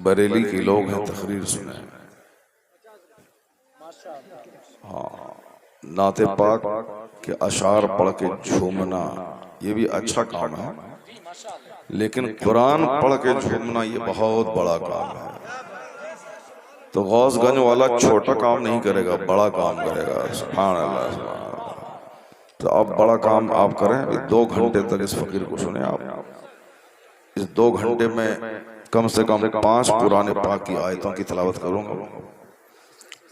बरेली के लोग हैं, तकरीर सुने। हाँ, नाते पाक के अशार पढ़ के झूमना ये भी अच्छा काम है, लेकिन कुरान पढ़ के झूमना ये बहुत बड़ा काम है। तो गौसगंज वाला छोटा काम नहीं करेगा, बड़ा काम करेगा। सुभान अल्लाह, सुभान अल्लाह। तो अब बड़ा काम आप करें। 2 घंटे तक इस फकीर को सुने आप। इस 2 घंटे में कम से कम 5 कुरान पाक की आयतों की तिलावत करूंगा,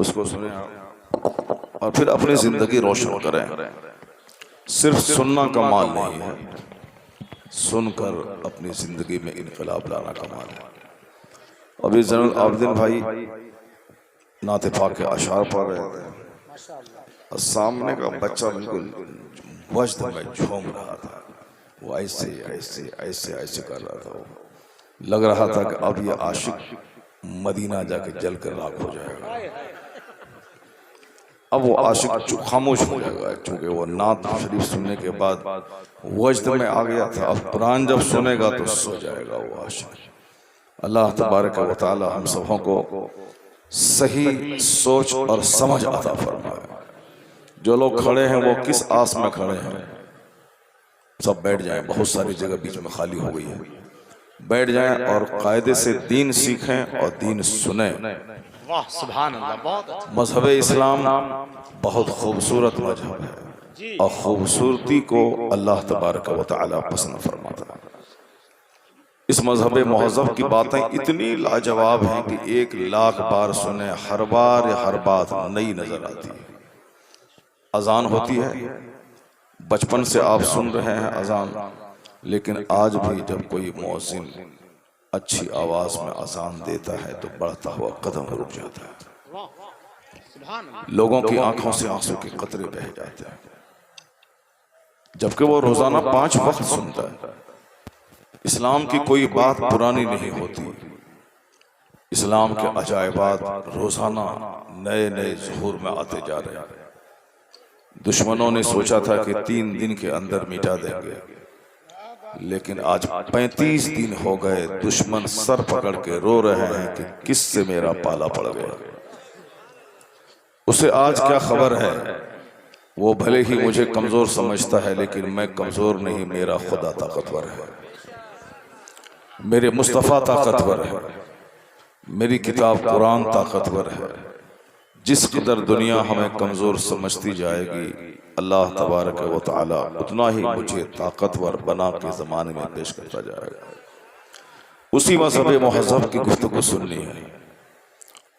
उसको सुने आप और फिर अपनी जिंदगी रोशन करें। सिर्फ सुनना कमाल नहीं है, सुनकर अपनी जिंदगी में इनकलाब लाना कमाल है। अभी ज़ैनुल आबिदीन भाई नाते पाक के अशार पढ़ रहे थे और सामने का बच्चा बिल्कुल वज्द में झूम रहा था। वो ऐसे ऐसे ऐसे ऐसे कर रहा था। लग रहा था कि अब ये आशिक मदीना जाके जल कर राख हो जाएगा। अब वो आशिक खामोश हो जाएगा, क्योंकि वो नात शरीफ सुनने के बाद वज्द में आ गया था। अब कुरान जब सुनेगा तो सो जाएगा वो आशिक। अल्लाह तबारक व तआला हम सबों को सही सोच और समझ अता फरमाए। जो लोग खड़े हैं वो किस आस में खड़े हैं, सब बैठ जाएं। बहुत सारी जगह बीच में खाली हो गई है, बैठ जाएं और कायदे से दीन सीखें और दीन सुने। वाह सुभान अल्लाह, बहुत मजहब इस्लाम बहुत खूबसूरत मजहब है और खूबसूरती को अल्लाह तबारक व तआला पसंद फरमाता है। इस मजहब महज़ब की बातें इतनी लाजवाब हैं कि 1,00,000 बार सुने, हर बात नई नजर आती है। अजान होती है, बचपन से आप सुन रहे हैं अजान, लेकिन आज भी जब कोई मुअज्जिन अच्छी आवाज में अजान देता है तो बढ़ता हुआ कदम रुक जाता है। लोगों की आंखों से आंसू के कतरे बह जाते हैं, जबकि वो रोजाना 5 वक्त सुनता है। इस्लाम की कोई बात पुरानी नहीं होती। इस्लाम के अजायबात रोजाना नए नए ज़ुहूर में आते जा रहे हैं। दुश्मनों ने सोचा था कि 3 दिन के अंदर मिटा देंगे, लेकिन आज 35 दिन हो गए। दुश्मन सर पकड़ के रो रहे हैं कि किससे मेरा पाला पड़ गया। उसे आज क्या खबर है? वो भले ही मुझे कमजोर समझता है, लेकिन मैं कमजोर नहीं, मेरा खुदा ताकतवर है, मेरे मुस्तफ़ा ताकतवर है, मेरी किताब कुरान ताकतवर है। जिस कदर दुनिया हमें कमजोर समझती जाएगी, अल्लाह तबारक व तआला उतना ही मुझे ताकतवर बना के ज़माने में पेश करता जाएगा। उसी मज़हब महज़ब की गुफ्तगू सुननी है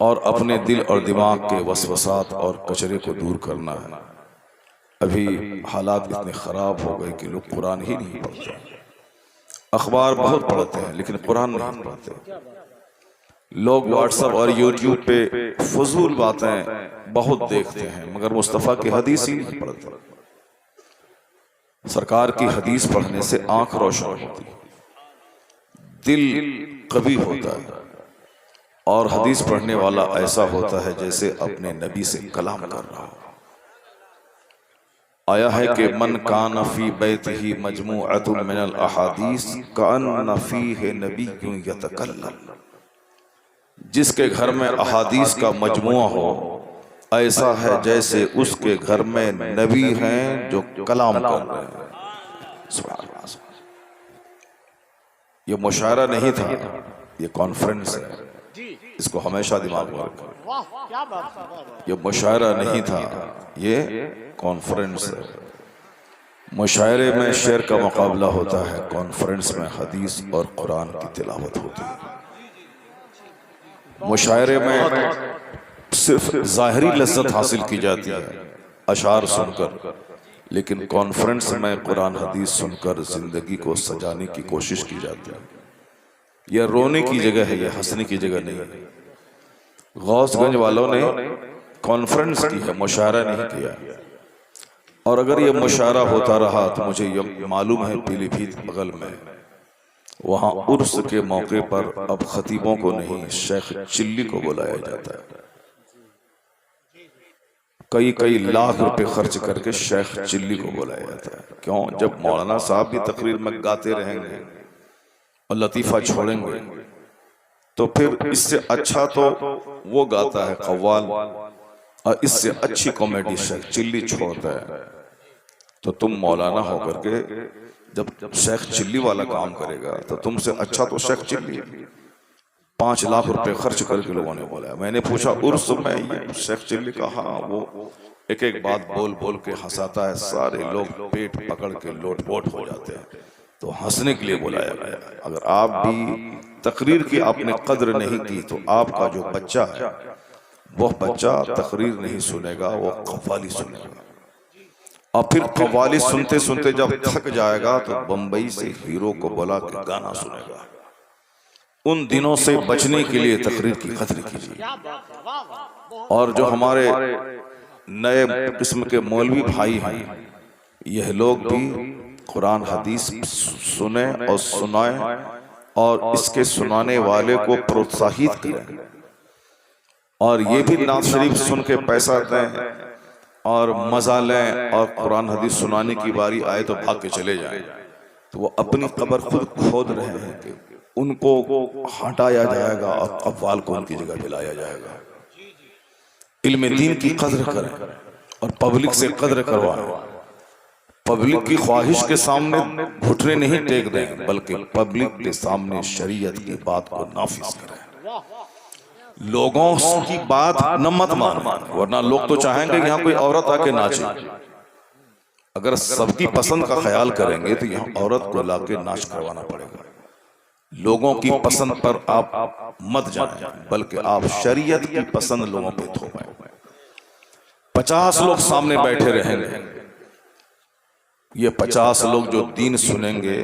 और अपने दिल और दिमाग के वसवसात और कचरे को दूर करना है। अभी हालात इतने ख़राब हो गए कि लोग कुरान ही नहीं पढ़ते। अखबार बहुत पढ़ते हैं लेकिन कुरान नहीं पढ़ते। लोग व्हाट्सएप और यूट्यूब पे फजूल बातें बहुत देखते हैं, मगर मुस्तफ़ा की हदीस ही नहीं पढ़ते। सरकार की हदीस पढ़ने से आंख रोशन होती है, दिल कवी होता है, और हदीस पढ़ने वाला ऐसा होता है जैसे अपने नबी से कलाम कर रहा हो। आया है कि मन कान फी बैतिही मजमूअतुन मिनल अहादीस कान फीहि नबिय्युन यतकल्लम। जिसके घर में अहादीस का मजमुआ हो, ऐसा है जैसे उसके घर में नबी हैं जो कलाम कर रहे हैं। सुभान अल्लाह। ये मुशायरा नहीं था, ये कॉन्फ्रेंस है। इसको हमेशा दिमाग में रखो। ये मुशायरा नहीं था, ये कॉन्फ्रेंस है। मुशायरे में शेर का मुकाबला होता है, कॉन्फ्रेंस में हदीस और कुरान की तिलावत होती है। मुशायरे में सिर्फ ज़ाहिरी लज्जत हासिल की जाती है अशार सुनकर, लेकिन कॉन्फ्रेंस में कुरान हदीस सुनकर जिंदगी को सजाने की कोशिश की जाती है। यह रोने की जगह है, यह हंसने की जगह नहीं है। गौसगंज वालों ने कॉन्फ्रेंस की है, मुशायरा नहीं किया। और अगर यह मुशायरा होता रहा तो मुझे यह मालूम है पीलीभीत बगल में वहां उर्स के मौके पर अब खतीबों को नहीं, शेख चिल्ली को बुलाया जाता है। कई कई लाख रुपए खर्च करके शेख चिल्ली को बुलाया जाता है। क्यों? जब मौलाना साहब भी तकरीर में गाते रहेंगे और लतीफा छोड़ेंगे तो फिर इससे अच्छा तो वो गाता है कव्वाल, और इससे अच्छी कॉमेडी शेख चिल्ली छोड़ता है। तो तुम मौलाना होकर के जब शेख चिल्ली वाला काम करेगा तो तुमसे अच्छा तो शेख चिल्ली। 5 लाख रुपए खर्च करके लोगों ने बोला। मैंने पूछा उर्स में ये शेख चिल्ली का? हाँ, वो एक एक बात बोल बोल के हंसाता है, सारे लोग पेट पकड़ के लोटपोट हो जाते हैं, तो हंसने के लिए बुलाया गया। अगर आप भी तकरीर की आपने कद्र नहीं की तो आपका जो बच्चा है वह बच्चा तकरीर नहीं सुनेगा, वो कव्वाली सुनेगा। और फिर कव्वाली सुनते सुनते जब थक जाएगा तो बंबई से हीरो को बुला के गाना सुनेगा। उन दिनों से बचने के लिए तकरीर की कद्र कीजिए। और जो हमारे नए किस्म के मौलवी भाई हैं, यह लोग भी कुरान हदीस सुने और सुनाएं और इसके सुनाने वाले को प्रोत्साहित करें। और ये भी नात शरीफ सुन के पैसा दें और मजा लें, और कुरान हदीस सुनाने की बारी आए तो भाग के चले जाएं, तो वो अपनी कब्र खुद खोद रहे हैं कि उनको हटाया जाएगा और कव्वाल को उनकी जगह मिलाया जाएगा। इल्म दीन की कद्र करें और पब्लिक से कद्र करवाएं। पब्लिक की ख्वाहिश के सामने घुटने नहीं टेक दें, बल्कि पब्लिक के सामने शरीयत की बात को नाफिज करें। लोगों की बात न मत मान, वरना लोग तो चाहेंगे कि यहाँ कोई औरत आके नाचे। अगर सबकी पसंद का ख्याल करेंगे तो यहाँ औरत को लाके नाच करवाना पड़ेगा। लोगों की पसंद पर आप मत जाएं, बल्कि आप शरीयत की पसंद लोगों पे थोपें। 50 लोग सामने बैठे रहेंगे, ये 50 लोग जो दीन सुनेंगे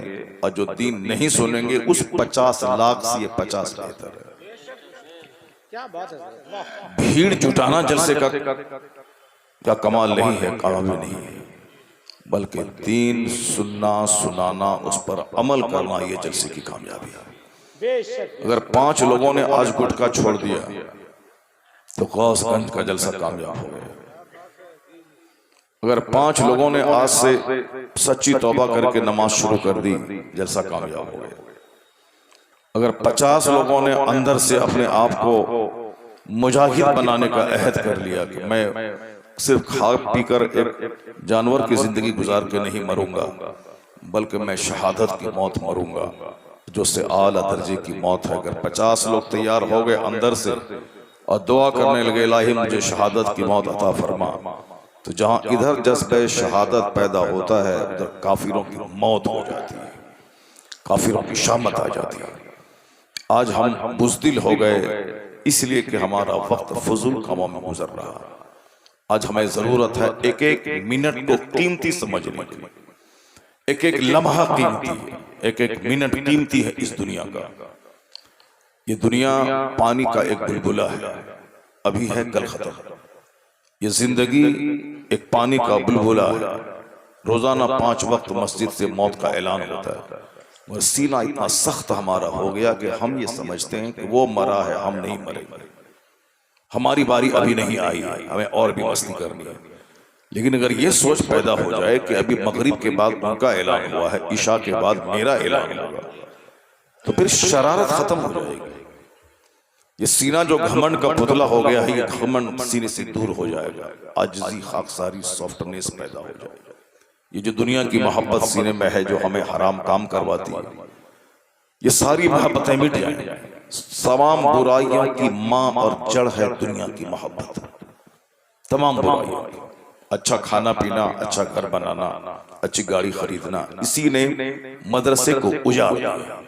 और जो दीन नहीं सुनेंगे, उस 50 लाख से ये 50 बेहतर है। क्या बात है। भीड़ जुटाना जलसे का क्या कमाल नहीं है, कामयाबी नहीं है, बल्कि दीन सुनना सुनाना उस पर अमल करना ये जलसे की कामयाबी है। अगर 5 लोगों ने आज गुटखा छोड़ दिया तो गौसगंज का जलसा कामयाब हो गया। अगर 5 लोगों ने आज से सच्ची तौबा करके नमाज शुरू कर दी, जलसा कामयाब हो गया। अगर 50 लोगों ने अंदर से अपने आप को मुजाहिद बनाने का अहद कर लिया कि मैं सिर्फ खा पीकर एक जानवर की जिंदगी गुजार के नहीं मरूंगा, बल्कि मैं शहादत की मौत मरूंगा, जो से आला दर्जे की मौत है। अगर 50 लोग तैयार हो गए अंदर से और दुआ करने लगे, इलाही मुझे शहादत की मौत अता फरमा, तो जहां इधर जज्बे शहादत पैदा होता है, उधर काफिरों की मौत हो जाती है, काफिरों की शामत आ जाती है। आज हम बुज़दिल हो गए इसलिए कि हमारा वक्त फजूल कामों में गुजर रहा है। आज हमें जरूरत है एक एक मिनट को कीमती समझने की। एक एक लम्हा कीमती है, एक एक मिनट कीमती है इस दुनिया का। ये दुनिया पानी का एक बुलबुला है, अभी है कल खत्म। ये जिंदगी एक पानी का बुलबुला है, रोजाना 5 वक्त मस्जिद से मौत का ऐलान होता है। और सीना इतना सख्त हमारा हो गया कि हम ये समझते हैं कि वो मरा है, हम नहीं मरेंगे, हमारी बारी अभी नहीं आई है, हमें और भी मस्ती करनी है। लेकिन अगर ये सोच पैदा हो जाए कि अभी मगरिब के बाद उनका ऐलान हुआ है, ईशा के बाद मेरा ऐलान होगा, तो फिर शरारत खत्म हो जाएगी। ये सीना जो घमंड का पुतला हो गया है, ये घमंड सीने से दूर हो जाएगा। आजिज़ी, खाकसारी, सॉफ्टनेस पैदा हो जाएगा। ये जो दुनिया की मोहब्बत सीने में है, जो हमें हराम काम करवाती है, ये सारी मोहब्बतें मिट जाएंगी। तमाम बुराइयों की माँ और जड़ है दुनिया की मोहब्बत। तमाम बुराइयों, अच्छा खाना पीना, अच्छा घर बनाना, अच्छी गाड़ी खरीदना, इसी ने मदरसे को उजाड़ दिया।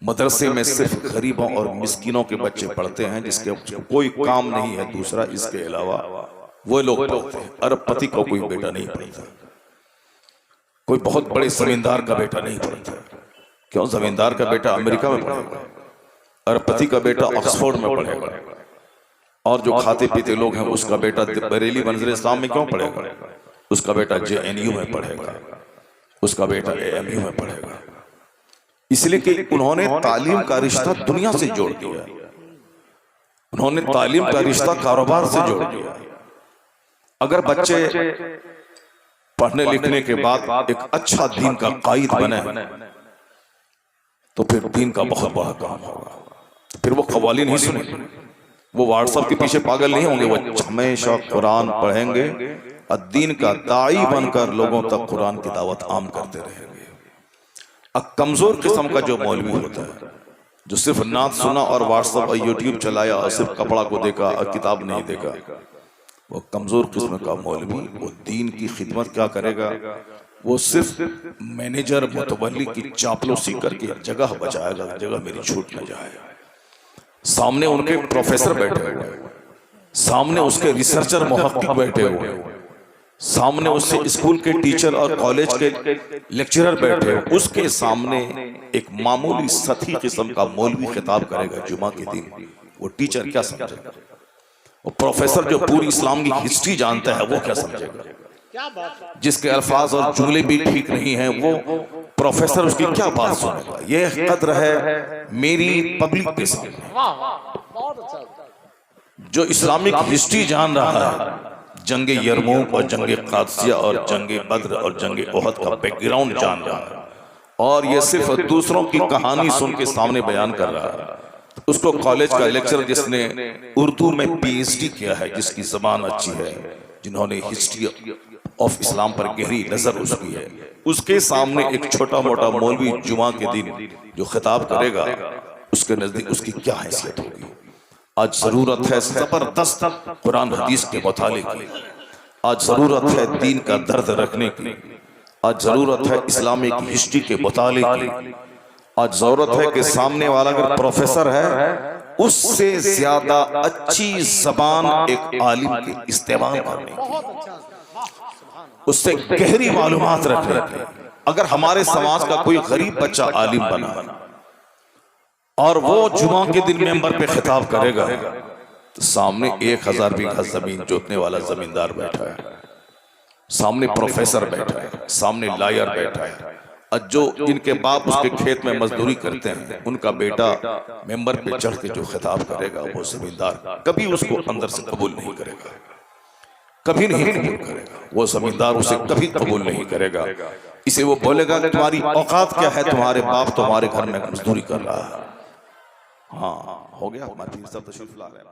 मदरसे में सिर्फ गरीबों और मिस्किनों के बच्चे पढ़ते हैं, जिसके कोई काम नहीं है दूसरा इसके अलावा, वो लोग पढ़ते हैं। अरबपति को कोई बेटा नहीं पढ़ता, कोई बहुत बड़े जमींदार का बेटा नहीं पढ़ता। क्यों? जमींदार का बेटा अमेरिका में पढ़ेगा, अरबपति का बेटा ऑक्सफोर्ड में पढ़ेगा, और जो खाते पीते लोग हैं उसका बेटा बरेली मंजर इस्लाम में क्यों पढ़ेगा? उसका बेटा JNU में पढ़ेगा, उसका बेटा AMU में पढ़ेगा। इसलिए कि उन्होंने तालीम का रिश्ता दुनिया से जोड़ दिया, उन्होंने तालीम का रिश्ता कारोबार से जोड़ दिया। अगर बच्चे पढ़ने लिखने के बाद एक अच्छा दीन का कायद बने तो फिर दीन का बहुत बड़ा काम होगा। फिर वो कव्वाली नहीं सुनेंगे, वो व्हाट्सएप के पीछे पागल नहीं होंगे, वो हमेशा कुरान पढ़ेंगे और दीन का दाई बनकर लोगों तक कुरान की दावत आम करते रहेंगे। अब कमजोर किस्म का जो मौलवी होता है, जो सिर्फ नात सुना और व्हाट्सएप और यूट्यूब चलाया और सिर्फ कपड़ा को देखा और किताब नहीं देखा, वो कमजोर किस्म का मौलवी वो दीन की खिदमत क्या करेगा? वो सिर्फ मैनेजर मुतवल्ली की चापलूसी करके जगह बचाएगा, जगह मेरी छूट न जाए। सामने उनके प्रोफेसर बैठे हुए हैं, सामने उसके रिसर्चर मुहक्किक बैठे हुए हैं, सामने उससे स्कूल के टीचर और कॉलेज के लेक्चरर बैठे हो, उसके सामने एक मामूली सती किस्म का मौलवी खिताब करेगा जुमा के दिन, वो टीचर क्या समझेगा? वो प्रोफेसर जो पूरी इस्लाम की हिस्ट्री जानता है वो क्या समझेगा? क्या बात है। जिसके अल्फाज और जुमले भी ठीक नहीं है वो प्रोफेसर उसकी क्या बात सुनेगा? ये कद्र है मेरी पब्लिक के सामने। वाह वाह, बहुत अच्छा। जो इस्लामिक हिस्ट्री जान रहा है, जंगे यरमूक और जंगे कादसिया और जंगे बद्र और जंगे ओहद का बैकग्राउंड जान रहा है, और ये सिर्फ दूसरों की कहानी सुन के सामने बयान कर रहा है। उसको कॉलेज का लेक्चर जिसने उर्दू में PhD किया है, जिसकी जबान अच्छी है, जिन्होंने हिस्ट्री ऑफ इस्लाम पर गहरी नजर उसकी है, उसके सामने एक छोटा मोटा मौलवी जुमा के दिन जो खिताब करेगा, उसके नजदीक उसकी क्या हैसियत होगी? आज जरूरत है जबरदस्त कुरान हदीस के मुताले की, आज जरूरत है दीन का दर्द रखने की, आज जरूरत है इस्लामिक हिस्ट्री के मुताले की, आज जरूरत है कि सामने वाला अगर प्रोफेसर है उससे ज्यादा अच्छी जबान एक आलिम के इस्तेमाल करने की, बहुत अच्छा। उससे गहरी मालूमात रखने की। अगर हमारे समाज का कोई गरीब बच्चा आलिम बना और वो जुमा के दिन मेंबर पे खिताब करेगा, तो सामने 1000 बीघा जमीन जोतने वाला जमींदार बैठा है, सामने प्रोफेसर बैठा है, सामने लायर बैठा है, और जो इनके बाप उसके खेत में मजदूरी करते हैं, उनका बेटा मेंबर पे चढ़ के जो खिताब करेगा, वो जमींदार कभी उसको अंदर से कबूल नहीं करेगा, कभी नहीं कबूल करेगा। वो जमींदार उसे कभी कबूल नहीं करेगा। इसे वो बोलेगा कि तुम्हारी औकात क्या है, तुम्हारे बाप तुम्हारे घर में मजदूरी कर रहा है। हाँ, हो गया। हमारे पीर साहब तशरीफ ला रहे हैं।